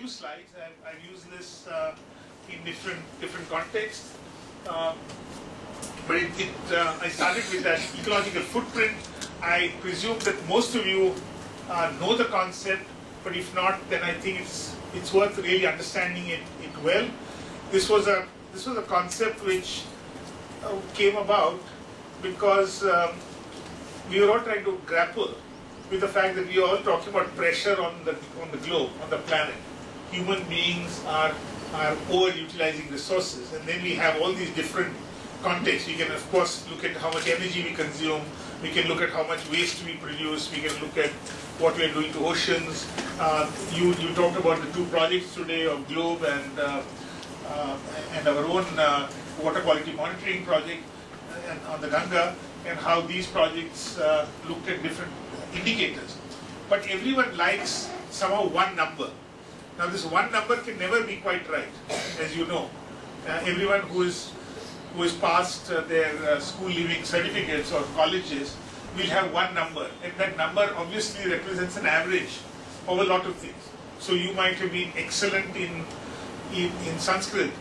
few slides. I've used this in different contexts. But I started with that ecological footprint. I presume that most of you know the concept, but if not, then I think it's worth really understanding it well. This was a concept which came about because we were all trying to grapple with the fact that we are all talking about pressure on the globe, on the planet. Human beings are overutilizing resources, and then we have all these different contexts. We can, of course, look at how much energy we consume. We can look at how much waste we produce. We can look at what we are doing to oceans. You talked about the two projects today of Globe and our own water quality monitoring project on the Ganga, and how these projects looked at different indicators. But everyone likes somehow one number. Now this one number can never be quite right, as you know. Everyone who is passed their school leaving certificates or colleges will have one number, and that number obviously represents an average of a lot of things. So you might have been excellent in Sanskrit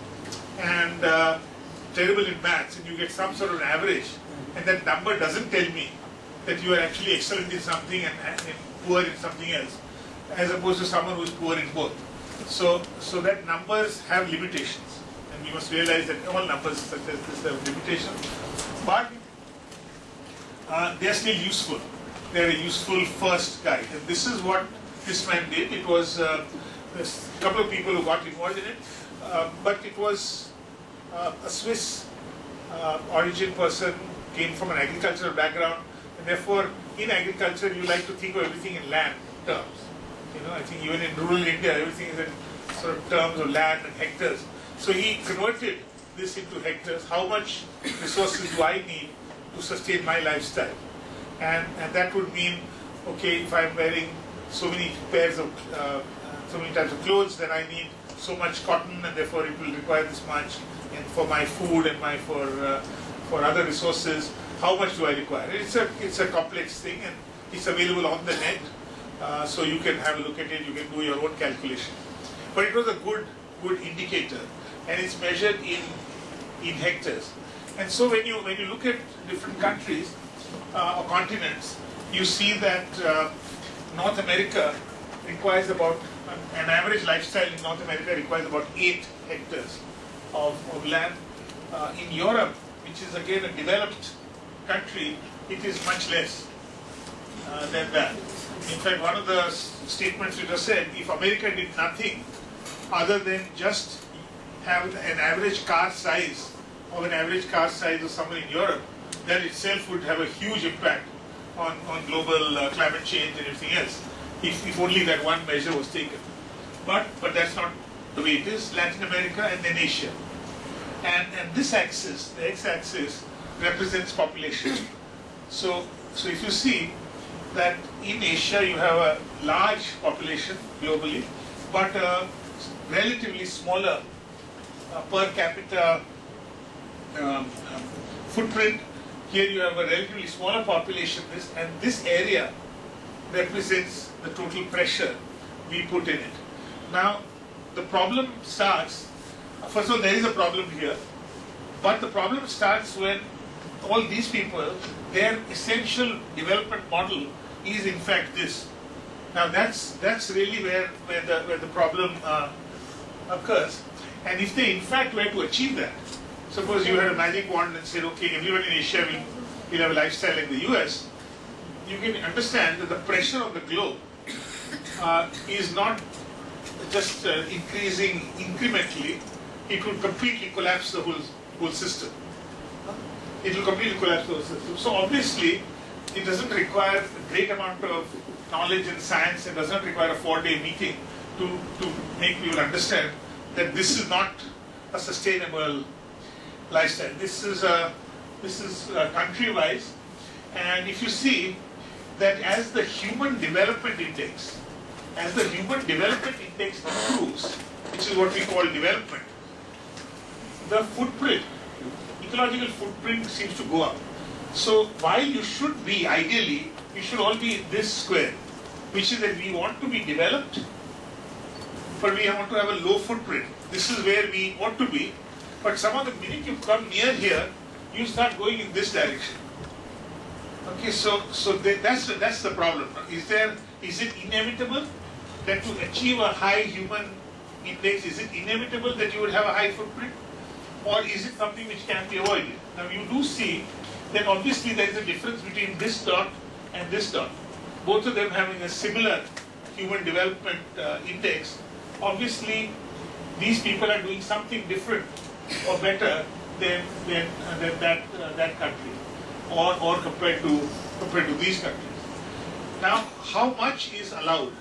and terrible in maths, and you get some sort of an average, and that number doesn't tell me that you are actually excellent in something and poor in something else, as opposed to someone who is poor in both. So that numbers have limitations, and we must realize that all numbers such as this have limitations, but they are still useful. They are a useful first guide, and this is what this man did. It was a couple of people who got involved in it, but it was a Swiss origin person, came from an agricultural background, and therefore in agriculture you like to think of everything in land terms. You know, I think even in rural India everything is in sort of terms of land and hectares. So he converted this into hectares. How much resources do I need to sustain my lifestyle? And that would mean, okay, if I'm wearing so many pairs of, so many types of clothes, then I need so much cotton, and therefore it will require this much. And for my food and for other resources, how much do I require? It's a complex thing, and it's available on the net, so you can have a look at it. You can do your own calculation. But it was a good indicator, and it's measured in hectares. And so when you look at different countries or continents, you see that North America requires about, an average lifestyle in North America requires about 8 hectares of land. In Europe, which is again a developed country, it is much less than that. In fact, one of the statements you just said, if America did nothing other than just have an average car size of someone in Europe, that itself would have a huge impact on global climate change and everything else, if only that one measure was taken. But that's not the way it is. Latin America and then Asia. And this axis, the x-axis, represents population. So if you see that in Asia you have a large population globally, but a relatively smaller per capita footprint. Here you have a relatively smaller population, and this area represents the total pressure we put in it. Now, the problem starts, first of all, there is a problem here, but the problem starts when all these people, their essential development model is in fact this. Now, that's really where the problem occurs. And if they in fact were to achieve that, suppose you had a magic wand and said, okay, everyone in Asia will have a lifestyle like the US, you can understand that the pressure of the globe is not just increasing incrementally, it will completely collapse the whole system. It will completely collapse the whole system. So obviously, it doesn't require a great amount of knowledge and science. It does not require a 4-day meeting to make people understand that this is not a sustainable lifestyle. This is country-wise, and if you see that as the human development index improves, which is what we call development, the footprint, ecological footprint seems to go up. So while you should be, ideally, we should all be in this square, which is that we want to be developed, but we want to have a low footprint. This is where we ought to be. But some of the minute you come near here, you start going in this direction. Okay, so that's the problem. Is it inevitable that to achieve a high human index, is it inevitable that you would have a high footprint, or is it something which can be avoided? Now you do see that obviously there is a difference between this dot and this dot. Both of them having a similar human development index. Obviously, these people are doing something different or better than that country, or compared to these countries. Now, how much is allowed?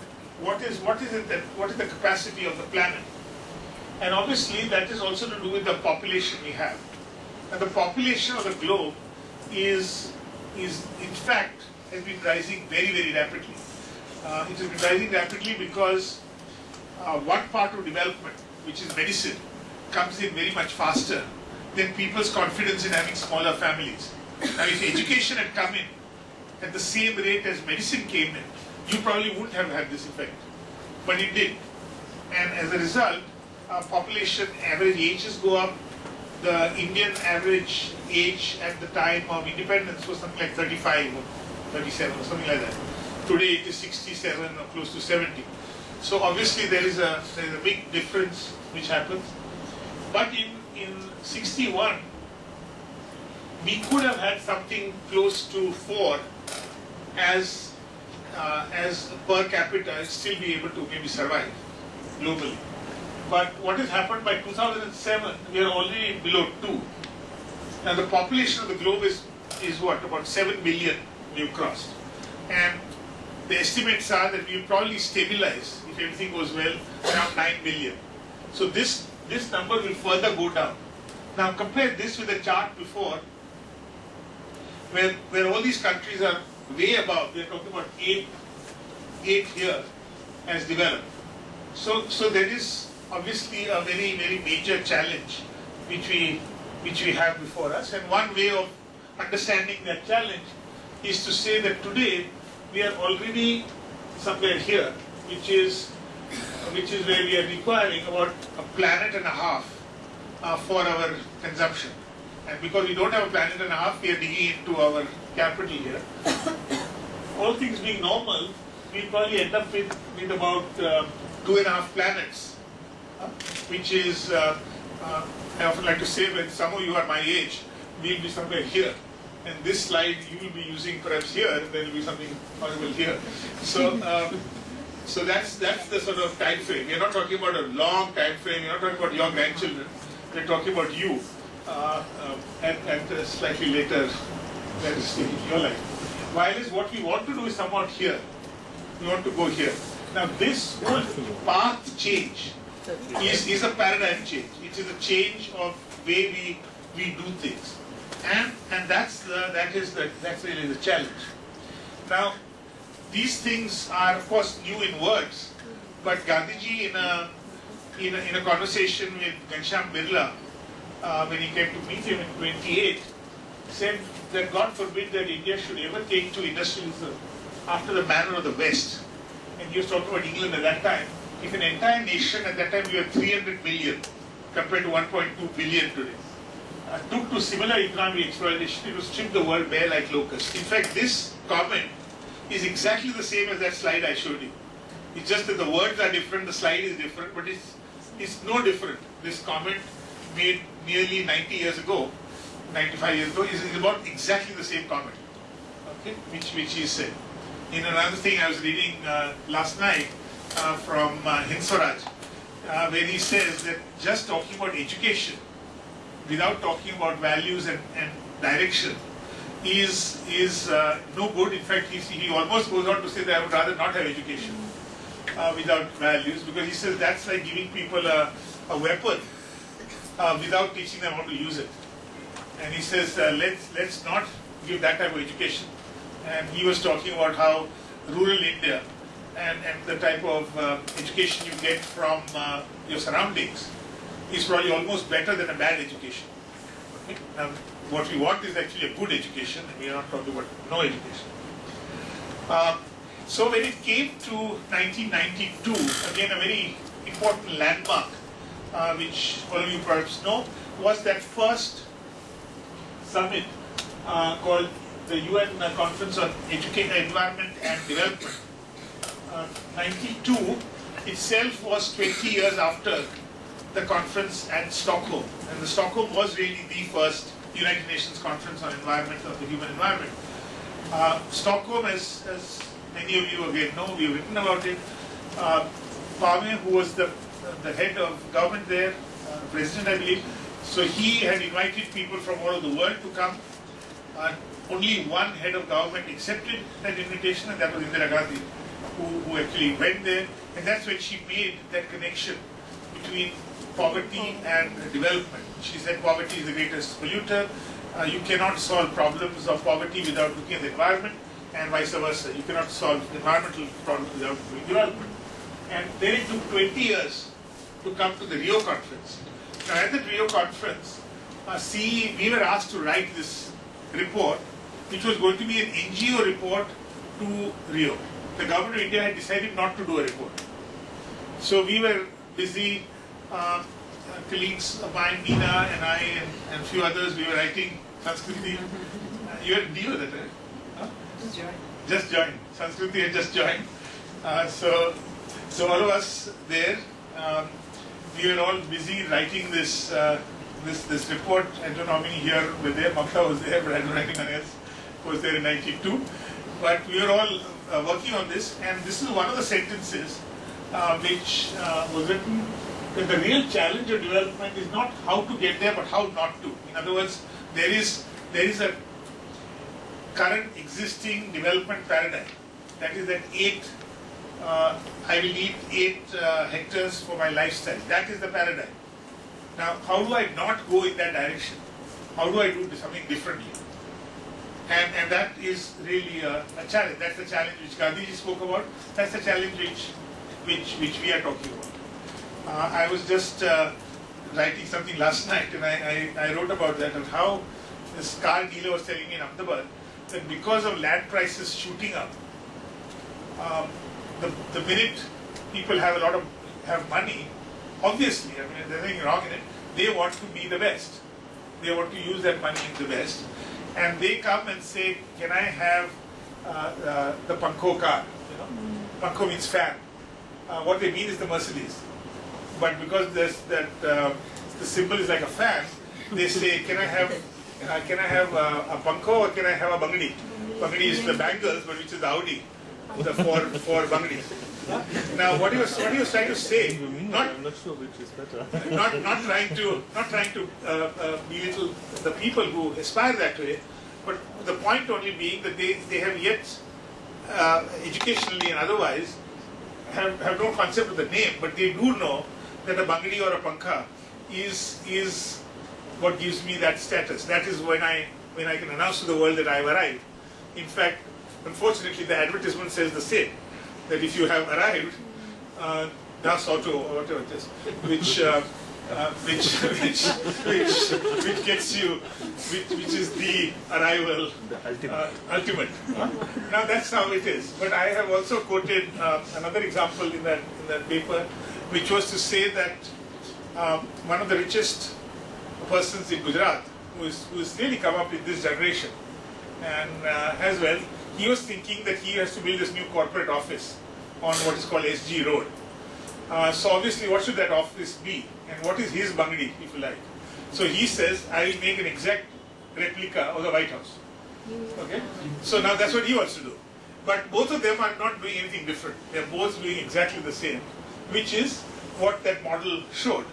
What is the capacity of the planet? And obviously, that is also to do with the population we have. And the population of the globe is in fact has been rising very, very rapidly. It has been rising rapidly because one part of development, which is medicine, comes in very much faster than people's confidence in having smaller families. Now, if education had come in at the same rate as medicine came in, you probably wouldn't have had this effect. But it did. And as a result, population average ages go up. The Indian average age at the time of independence was something like 35 or 37 or something like that. Today it is 67 or close to 70. So obviously there is a big difference which happens. But in 61, we could have had something close to 4 as per capita and still be able to maybe survive globally. But what has happened by 2007, we are already below 2. Now the population of the globe is what, about 7 billion we've crossed. And the estimates are that we'll probably stabilize, if everything goes well, around 9 billion. So this number will further go down. Now compare this with the chart before, where all these countries are way above. We're talking about 8 here as developed. So there is obviously a very, very major challenge which we have before us. And one way of understanding that challenge is to say that today we are already somewhere here, which is where we are requiring about a planet and a half for our consumption. And because we don't have a planet and a half, we are digging into our capital here. All things being normal, we'll probably end up with about 2.5 planets, which is, I often like to say, when some of you are my age, we'll be somewhere here. And this slide you will be using perhaps here, and there will be something horrible here. So that's the sort of time frame. We're not talking about a long time frame. We're not talking about your grandchildren. We're talking about you at a slightly later stage in your life. While what we want to do is somewhat here. We want to go here. Now this whole path change is a paradigm change. It is a change of way we do things. And that's really the challenge. Now, these things are of course new in words, but Gandhiji in a conversation with Ghanshyam Birla when he came to meet him in 28, said that God forbid that India should ever take to industrialism after the manner of the West. And he was talking about England at that time. If an entire nation at that time we were 300 million compared to 1.2 billion today, took to similar economic exploitation, it would strip the world bare like locusts. In fact, this comment is exactly the same as that slide I showed you. It's just that the words are different, the slide is different, but it's no different. This comment made nearly 90 years ago, 95 years ago, is about exactly the same comment, okay, which he said. In another thing I was reading last night from Hinswaraj, where he says that just talking about education without talking about values and direction is no good. In fact, he almost goes on to say that I would rather not have education without values, because he says that's like giving people a weapon without teaching them how to use it. And he says let's not give that type of education. And he was talking about how rural India and the type of education you get from your surroundings is probably almost better than a bad education. Okay? Now, what we want is actually a good education, and we are not talking about no education. So when it came to 1992, again a very important landmark, which all of you perhaps know, was that first summit called the UN Conference on Education, Environment and Development. 92 itself was 20 years after the conference at Stockholm, and the Stockholm was really the first United Nations Conference on Environment, of the Human Environment. Stockholm, as many of you again know, we've written about it. Pame, who was the head of government there, president I believe, so he had invited people from all over the world to come. Only one head of government accepted that invitation, and that was Indira Gandhi, who actually went there, and that's when she made that connection between poverty and development. She said poverty is the greatest polluter. You cannot solve problems of poverty without looking at the environment, and vice versa. You cannot solve environmental problems without doing development. And then it took 20 years to come to the Rio conference. Now at the Rio conference, we were asked to write this report, which was going to be an NGO report to Rio. The government of India had decided not to do a report. So we were busy, colleagues of mine, Meena and I and a few others, we were writing Sanskriti. You had to deal with it, right? Huh? Just joined. Just joined. Sanskriti had just joined. So all of us there, we were all busy writing this this report. I don't know how many here were there. Mamta was there, but I don't know anyone else was there in 92. But we were all working on this, and this is one of the sentences which was written, that the real challenge of development is not how to get there, but how not to. In other words, there is a current existing development paradigm. That is that I will need 8 hectares for my lifestyle. That is the paradigm. Now, how do I not go in that direction? How do I do something differently? And that is really a challenge. That's the challenge which Gandhiji spoke about. That's the challenge which we are talking about. I was just writing something last night, and I wrote about that, and how this car dealer was telling me in Ahmedabad that because of land prices shooting up, the minute people have money, obviously, I mean, there's nothing wrong in it, they want to be the best. They want to use that money in the best. And they come and say, can I have the Panko car? You know? Panko means fan. What they mean is the Mercedes. But because the symbol is like a fan, they say, can I have a Panko or can I have a Bangadi? Bangadi is the bangles, but which is the Audi for Bangadi. Now, what he was trying to say, I'm not sure which is better. not trying to belittle the people who aspire that way, but the point only being that they have yet, educationally and otherwise, have no concept of the name, but they do know that a Bangadi or a Pankha is what gives me that status. That is when I can announce to the world that I have arrived. In fact, unfortunately, the advertisement says the same. That if you have arrived, Das Auto or whatever it is, which gets you, which is the arrival, The ultimate. Now that's how it is. But I have also quoted another example in that paper, which was to say that one of the richest persons in Gujarat, who's really come up in this generation, and as well, he was thinking that he has to build this new corporate office on what is called SG Road. So obviously, what should that office be? And what is his Bangadi, if you like? So he says, I will make an exact replica of the White House. Okay? So now that's what he wants to do. But both of them are not doing anything different. They're both doing exactly the same, which is what that model showed.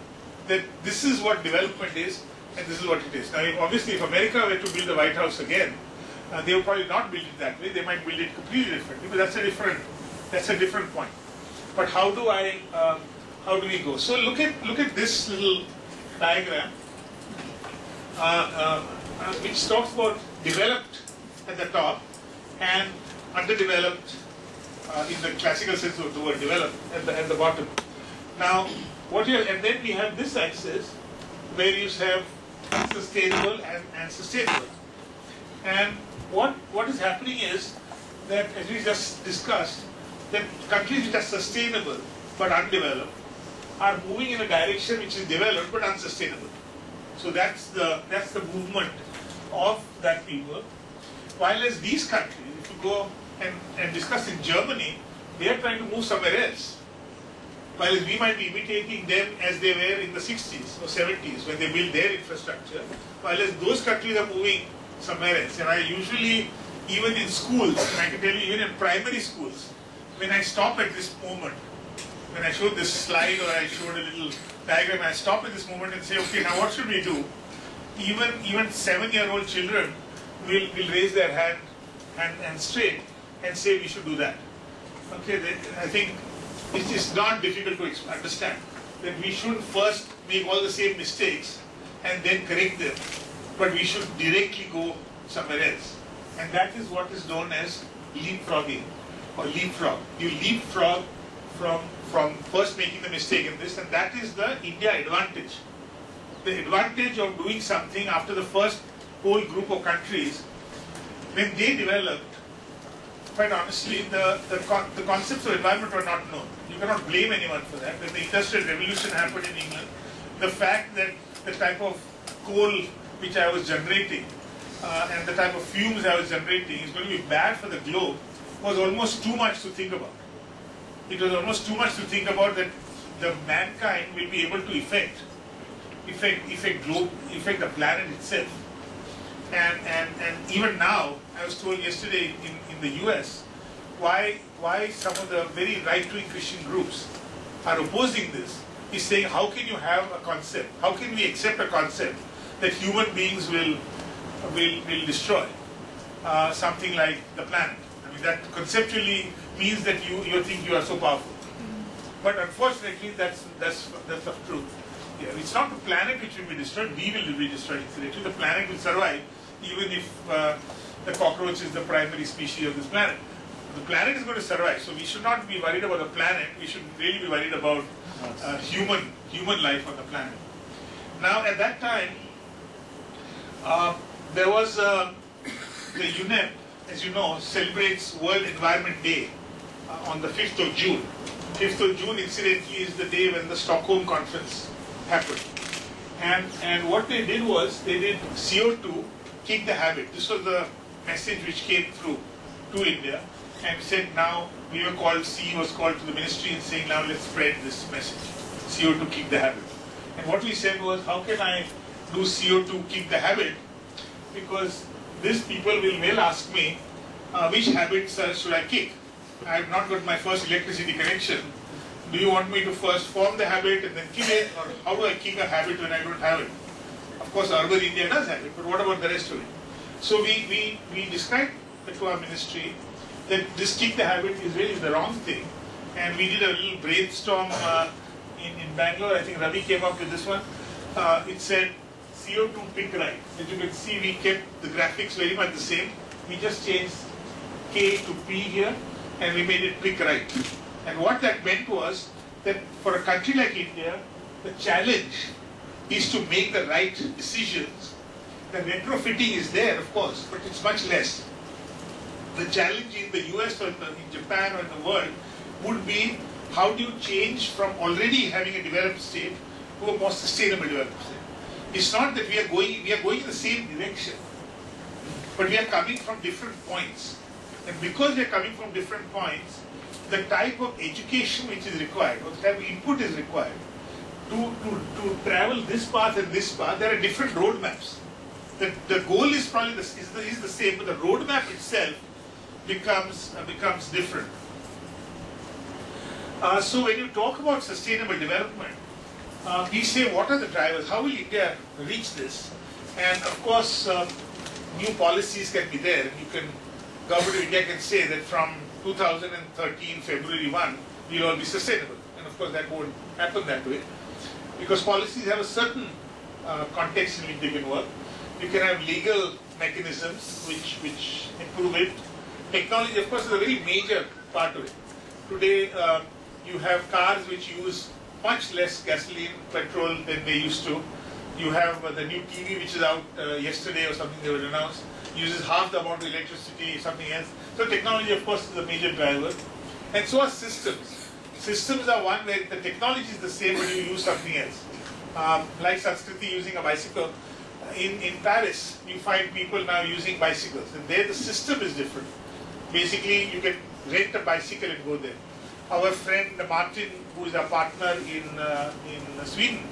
That this is what development is, and this is what it is. Now, obviously, if America were to build the White House again, they will probably not build it that way. They might build it completely differently, but that's a different point. But how do we go? So look at this little diagram, which talks about developed at the top and underdeveloped in the classical sense of the word developed at the bottom. Now, and then we have this axis where you have unsustainable and sustainable. And what is happening is that, as we just discussed, that countries which are sustainable but undeveloped are moving in a direction which is developed but unsustainable. So that's the movement of that people. While as these countries, if you go and discuss in Germany, they are trying to move somewhere else. While we might be imitating them as they were in the 60s or 70s when they built their infrastructure, while as those countries are moving somewhere else. And I usually, even in schools, and I can tell you even in primary schools, when I stop at this moment, when I showed this slide or I showed a little diagram, I stop at this moment and say, okay, now what should we do? Even 7-year-old children will raise their hand and straight and say we should do that. Okay, I think it is not difficult to understand that we shouldn't first make all the same mistakes and then correct them, but we should directly go somewhere else. And that is what is known as leapfrogging or leapfrog. You leapfrog from first making the mistake in this, and that is the India advantage. The advantage of doing something after the first whole group of countries, when they developed, quite honestly, the concepts of environment were not known. You cannot blame anyone for that. When the Industrial Revolution happened in England, the fact that the type of coal which I was generating and the type of fumes I was generating is going to be bad for the globe was almost too much to think about. It was almost too much to think about that the mankind will be able to affect the planet itself. And even now, I was told yesterday in the US, why some of the very right-wing Christian groups are opposing this is saying, how can you have a concept? How can we accept a concept that human beings will destroy something like the planet? I mean, that conceptually means that you think you are so powerful. But unfortunately, that's the truth. Yeah, it's not the planet which will be destroyed, we will be destroyed. Actually, the planet will survive even if the cockroach is the primary species of this planet. The planet is going to survive, so we should not be worried about the planet, we should really be worried about human life on the planet. Now at that time, there was the UNEP, as you know, celebrates World Environment Day on the 5th of June. 5th of June incidentally is the day when the Stockholm Conference happened. And what they did was, they did CO2, kick the habit. This was the message which came through to India and said now, CE was called to the ministry and saying now let's spread this message, CO2 kick the habit. And what we said was, how can I do CO2 kick the habit? Because these people will ask me, which habits should I kick? I have not got my first electricity connection. Do you want me to first form the habit and then kick it? Or how do I kick a habit when I don't have it? Of course, urban India does have it, but what about the rest of it? So we described to our ministry that this kick the habit is really the wrong thing. And we did a little brainstorm in Bangalore. I think Ravi came up with this one. It said CO2 pick right. As you can see, we kept the graphics very much the same. We just changed K to P here and we made it pick right. And what that meant was that for a country like India, the challenge is to make the right decisions. The retrofitting is there, of course, but it's much less. The challenge in the US or in Japan or in the world would be, how do you change from already having a developed state to a more sustainable developed state? It's not that we are going in the same direction, but we are coming from different points. And because we are coming from different points, the type of education which is required, or the type of input is required, to travel this path and this path, there are different roadmaps. The goal is probably the same, but the roadmap itself becomes different. So when you talk about sustainable development, we say what are the drivers? How will India reach this? And of course, new policies can be there. Government of India can say that from 2013 February 1, we will all be sustainable. And of course, that won't happen that way, because policies have a certain context in which they can work. You can have legal mechanisms which improve it. Technology, of course, is a very major part of it. Today, you have cars which use much less gasoline, petrol than they used to. You have the new TV which is out yesterday or something they were announced, uses half the amount of electricity, something else. So technology, of course, is a major driver. And so are systems. Systems are one where the technology is the same, but you use something else. Like Sanskriti using a bicycle. In Paris, you find people now using bicycles, and there the system is different. Basically, you can rent a bicycle and go there. Our friend Martin, who is our partner in Sweden,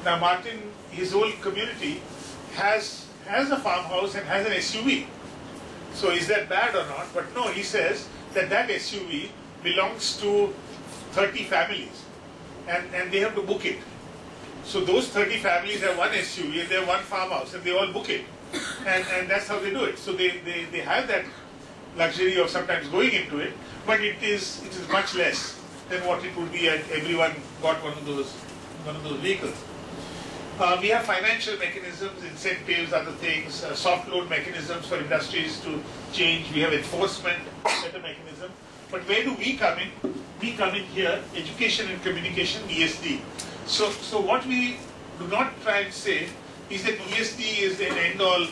now Martin, his whole community has a farmhouse and has an SUV. So is that bad or not? But no, he says that SUV belongs to 30 families, and they have to book it. So those 30 families have one SUV and they have one farmhouse, and they all book it, and that's how they do it. So they have that luxury of sometimes going into it, but it is much less than what it would be if everyone got one of those vehicles. We have financial mechanisms, incentives, other things, soft loan mechanisms for industries to change. We have enforcement, better mechanism. But where do we come in? We come in here, education and communication, ESD. So what we do not try and say is that ESD is an end-all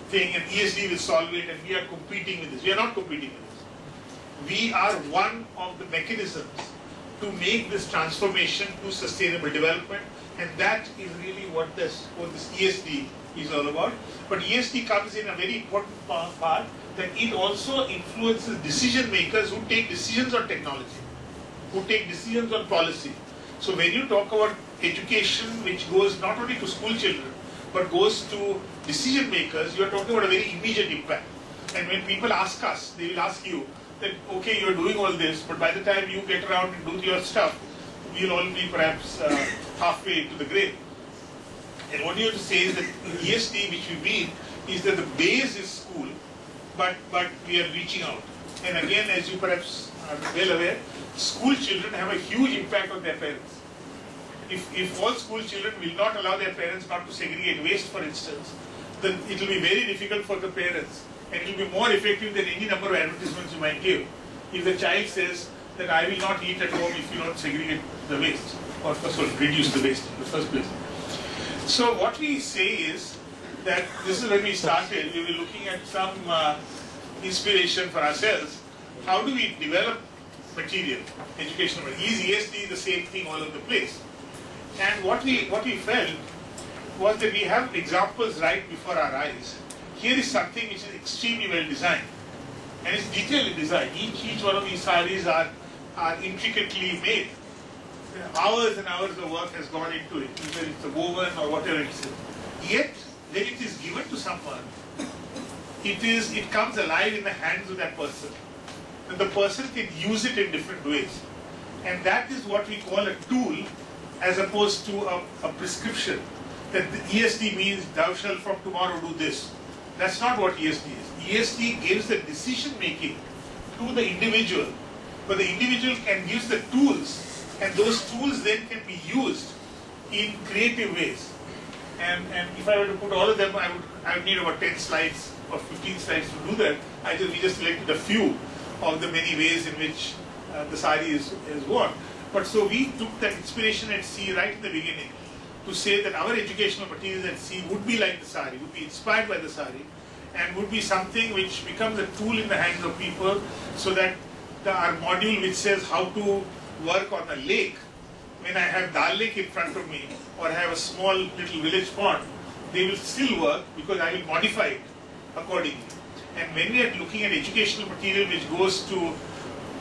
thing and ESD will solve it and we are competing with this. We are not competing with this. We are one of the mechanisms to make this transformation to sustainable development, and that is really what this ESD is all about. But ESD comes in a very important part, that it also influences decision makers who take decisions on technology, who take decisions on policy. So when you talk about education, which goes not only to school children, but goes to decision makers, you are talking about a very immediate impact. And when people ask us, they will ask you that, okay, you are doing all this, but by the time you get around and do your stuff, we'll all be perhaps halfway to the grave. And what you have to say is that ESD, which we mean, is that the base is school, but we are reaching out. And again, as you perhaps are well aware, school children have a huge impact on their parents. If all school children will not allow their parents not to segregate waste, for instance, then it will be very difficult for the parents, and it will be more effective than any number of advertisements you might give. If the child says that I will not eat at home if you don't segregate the waste, or first of all, reduce the waste in the first place. So what we say is that this is when we started, we were looking at some inspiration for ourselves. How do we develop material, educational material? Is ESD the same thing all over the place? And what we felt was that we have examples right before our eyes. Here is something which is extremely well designed, and it's detailedly designed. Each one of these saris are intricately made. Hours and hours of work has gone into it, whether it's a woven or whatever it is. Yet, when it is given to someone, it comes alive in the hands of that person. And the person can use it in different ways. And that is what we call a tool, as opposed to a prescription. That the ESD means thou shalt from tomorrow do this. That's not what ESD is. ESD gives the decision making to the individual, but the individual can use the tools, and those tools then can be used in creative ways. And if I were to put all of them, I would need about 10 slides or 15 slides to do that. We just selected a few of the many ways in which the sari is worn. But so we took that inspiration at sea right in the beginning to say that our educational materials at sea would be like the sari, would be inspired by the sari, and would be something which becomes a tool in the hands of people, so that our module which says how to work on a lake, when I have Dal Lake in front of me, or I have a small little village pond, they will still work because I will modify it accordingly. And when we are looking at educational material which goes to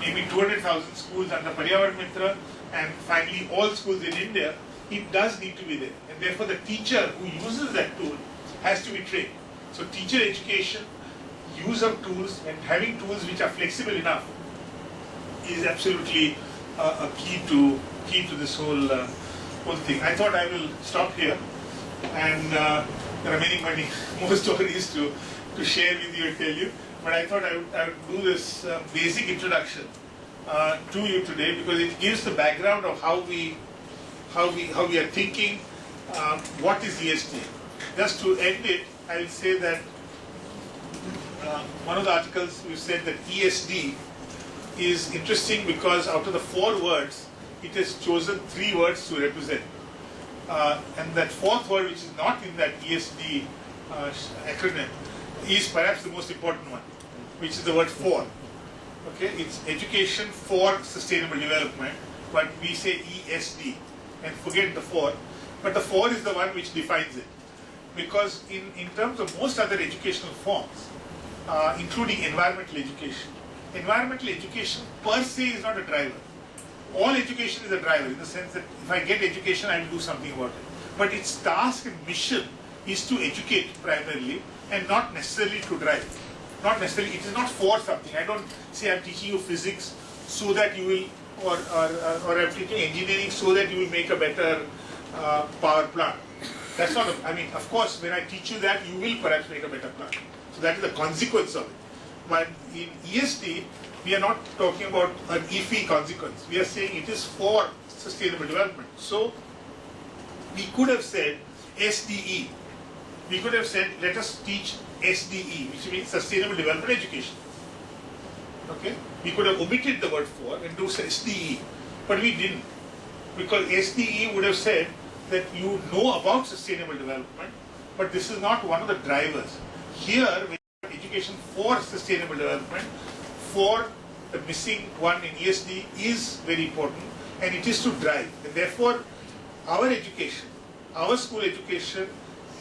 maybe 200,000 schools under Paryavaran Mitra, and finally all schools in India, it does need to be there. And therefore the teacher who uses that tool has to be trained. So teacher education, use of tools, and having tools which are flexible enough is absolutely a key to this whole thing. I thought I will stop here, and there are many more stories to share with you and tell you. But I thought I would do this basic introduction to you today, because it gives the background of how we are thinking. What is ESD? Just to end it, I will say that one of the articles we said that ESD is interesting because out of the 4 words, it has chosen 3 words to represent. And that 4th word, which is not in that ESD acronym, is perhaps the most important one, which is the word for. Okay, it's education for sustainable development, but we say ESD and forget the 4. But the 4 is the one which defines it. Because in terms of most other educational forms, including environmental education per se is not a driver. All education is a driver in the sense that if I get education, I will do something about it. But its task and mission is to educate primarily and not necessarily to drive. Not necessarily, it is not for something. I don't say I'm teaching you physics so that you will, or I'm teaching engineering so that you will make a better power plant. That's not, I mean, of course, when I teach you that, you will perhaps make a better plant. So that is the consequence of it. But in ESD, we are not talking about an iffy consequence. We are saying it is for sustainable development. So we could have said SDE. We could have said, let us teach SDE, which means Sustainable Development Education. Okay? We could have omitted the word for and do SDE, but we didn't. Because SDE would have said that you know about sustainable development, but this is not one of the drivers. Here, we have education for sustainable development, for the missing one in ESD is very important, and it is to drive. And therefore, our education, our school education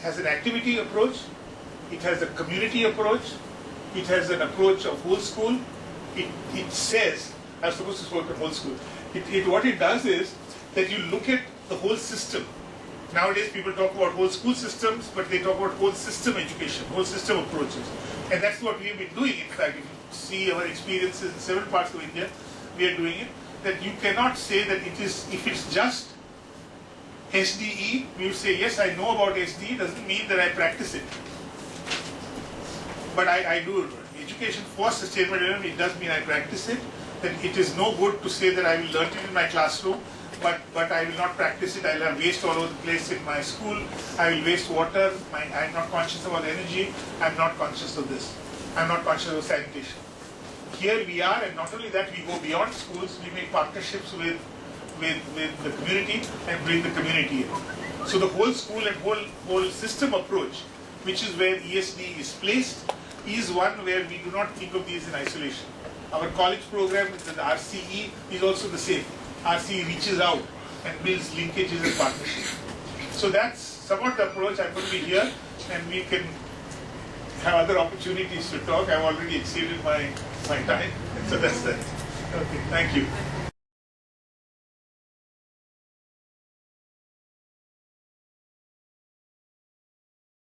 has an activity approach, it has a community approach, it has an approach of whole school. It says, I'm supposed to speak of whole school. What it does is that you look at the whole system. Nowadays people talk about whole school systems, but they talk about whole system education, whole system approaches. And that's what we have been doing. In fact, if you see our experiences in several parts of India, we are doing it. That you cannot say that it is, if it's just SDE, we will say, yes, I know about SDE, doesn't mean that I practice it. But I do education for sustainable development, it does mean I practice it. Then it is no good to say that I will learn it in my classroom, but I will not practice it. I will have waste all over the place in my school. I will waste water. I am not conscious about energy. I am not conscious of this. I am not conscious of sanitation. Here we are, and not only that, we go beyond schools. We make partnerships with the community and bring the community in. So the whole school and whole system approach, which is where ESD is placed, is one where we do not think of these in isolation. Our college program, the RCE, is also the same. RCE reaches out and builds linkages and partnerships. So that's somewhat the approach. I'm going to be here, and we can have other opportunities to talk. I've already exceeded my time, so that's that. Okay, thank you.